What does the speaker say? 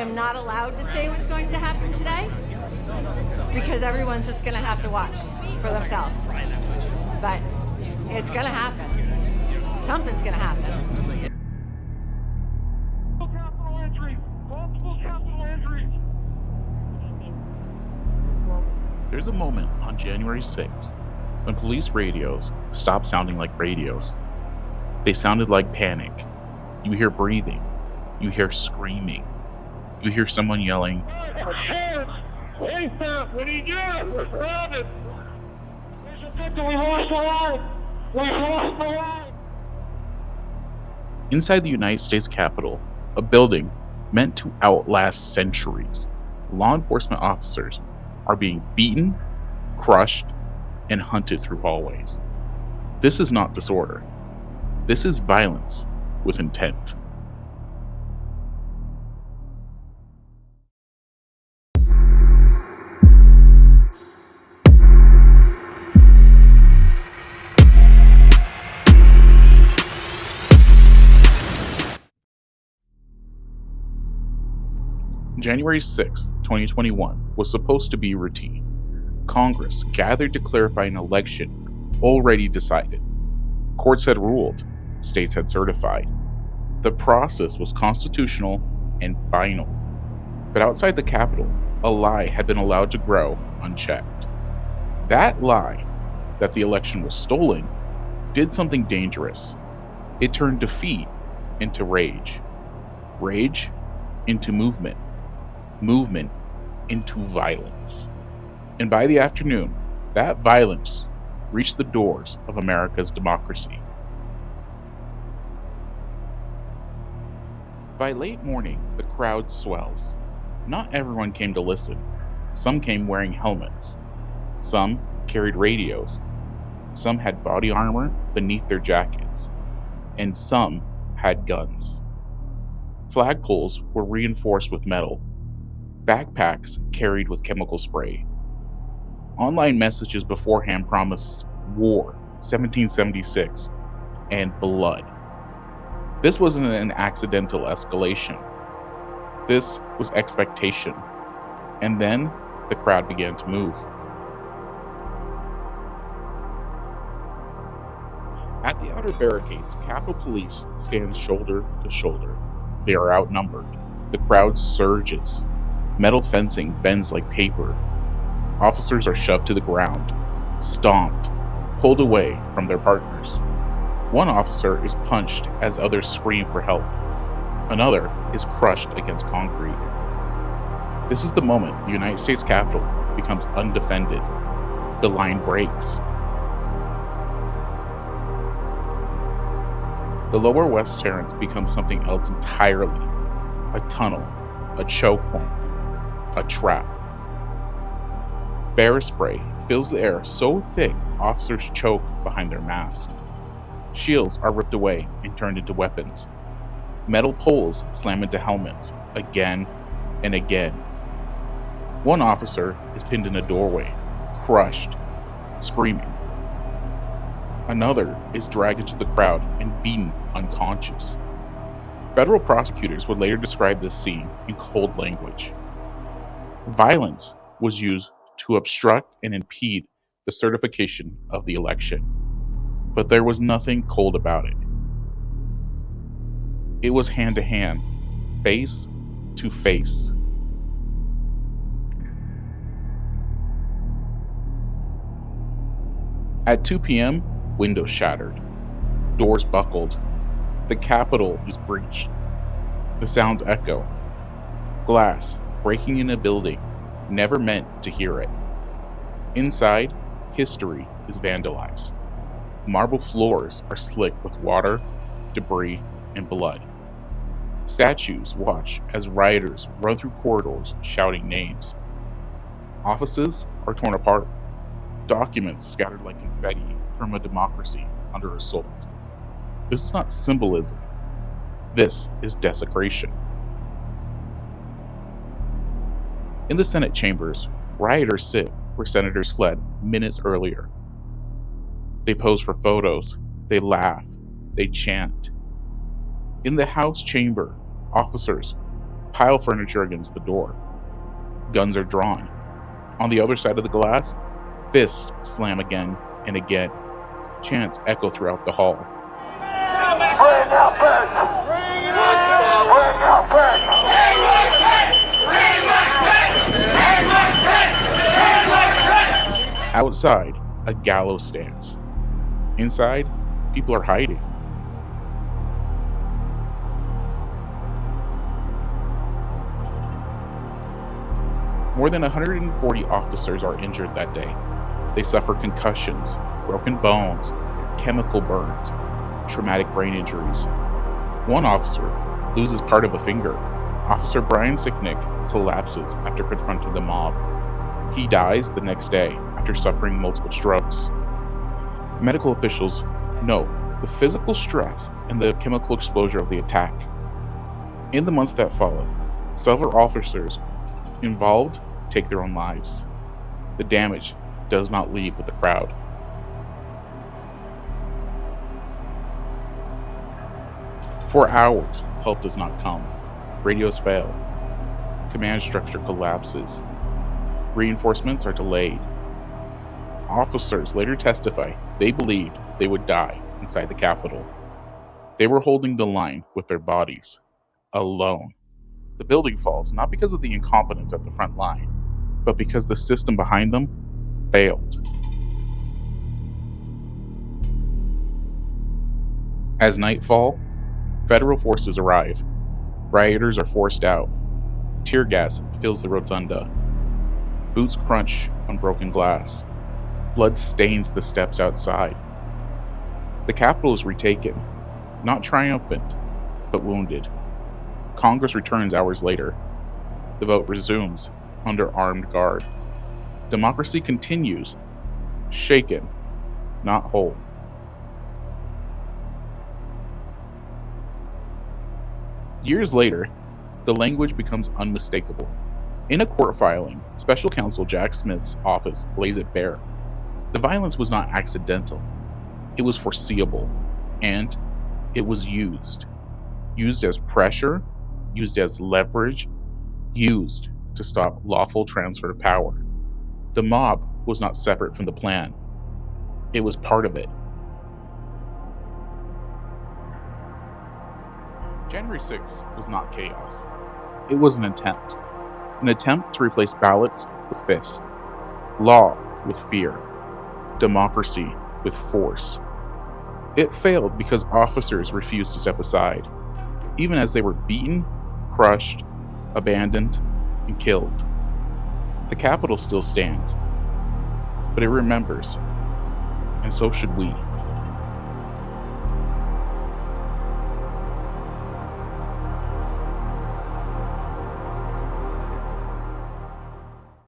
am not allowed to say what's going to happen today because everyone's just going to have to watch for themselves. But it's going to happen. Something's going to happen. There's a moment on January 6th when police radios stopped sounding like radios. They sounded like panic. You hear breathing. You hear screaming. You hear someone yelling, "Hey, stop! What are you doing? We're surrounded! There's a victim! We lost the line! We lost the line!" Inside the United States Capitol, a building meant to outlast centuries, law enforcement officers are being beaten, crushed, and hunted through hallways. This is not disorder. This is violence with intent. January 6, 2021 was supposed to be routine. Congress gathered to clarify an election already decided. Courts had ruled, states had certified. The process was constitutional and final. But outside the Capitol, a lie had been allowed to grow unchecked. That lie, that the election was stolen, did something dangerous. It turned defeat into rage. Rage into movement. Movement into violence. And by the afternoon, that violence reached the doors of America's democracy. By late morning, the crowd swells. Not everyone came to listen. Some came wearing helmets. Some carried radios. Some had body armor beneath their jackets. And some had guns. Flagpoles were reinforced with metal. Backpacks carried with chemical spray. Online messages beforehand promised war, 1776, and blood. This wasn't an accidental escalation. This was expectation. And then the crowd began to move. At the outer barricades, Capitol Police stands shoulder to shoulder. They are outnumbered. The crowd surges. Metal fencing bends like paper. Officers are shoved to the ground, stomped, pulled away from their partners. One officer is punched as others scream for help. Another is crushed against concrete. This is the moment the United States Capitol becomes undefended. The line breaks. The lower West Terrace becomes something else entirely. A tunnel, a choke point, a trap. Bear spray fills the air so thick officers choke behind their masks. Shields are ripped away and turned into weapons. Metal poles slam into helmets again and again. One officer is pinned in a doorway, crushed, screaming. Another is dragged into the crowd and beaten unconscious. Federal prosecutors would later describe this scene in cold language. Violence was used to obstruct and impede the certification of the election. But there was nothing cold about it. It was hand to hand, face to face. At 2 p.m., windows shattered, doors buckled. The Capitol is breached. The sounds echo. Glass breaking in a building, never meant to hear it. Inside, history is vandalized. Marble floors are slick with water, debris, and blood. Statues watch as rioters run through corridors shouting names. Offices are torn apart. Documents scattered like confetti from a democracy under assault. This is not symbolism. This is desecration. In the Senate chambers, rioters sit where senators fled minutes earlier. They pose for photos, they laugh, they chant. In the House chamber, officers pile furniture against the door. Guns are drawn. On the other side of the glass, fists slam again and again. Chants echo throughout the hall. Bring out back! Bring out back! Outside, a gallows stands. Inside, people are hiding. More than 140 officers are injured that day. They suffer concussions, broken bones, chemical burns, traumatic brain injuries. One officer loses part of a finger. Officer Brian Sicknick collapses after confronting the mob. He dies the next day after suffering multiple strokes. Medical officials note the physical stress and the chemical exposure of the attack. In the months that follow, several officers involved take their own lives. The damage does not leave with the crowd. For hours, help does not come. Radios fail. Command structure collapses. Reinforcements are delayed. Officers later testify they believed they would die inside the Capitol. They were holding the line with their bodies, alone. The building falls not because of the incompetence at the front line, but because the system behind them failed. As nightfall, federal forces arrive. Rioters are forced out. Tear gas fills the rotunda. Boots crunch on broken glass. Blood stains the steps outside. The Capitol is retaken, not triumphant, but wounded. Congress returns hours later. The vote resumes under armed guard. Democracy continues, shaken, not whole. Years later, the language becomes unmistakable. In a court filing, Special Counsel Jack Smith's office lays it bare. The violence was not accidental. It was foreseeable, and it was used. Used as pressure, used as leverage, used to stop lawful transfer of power. The mob was not separate from the plan. It was part of it. January 6th was not chaos. It was an attempt to replace ballots with fists, law with fear, democracy with force. It failed because officers refused to step aside, even as they were beaten, crushed, abandoned, and killed. The Capitol still stands, but it remembers, and so should we.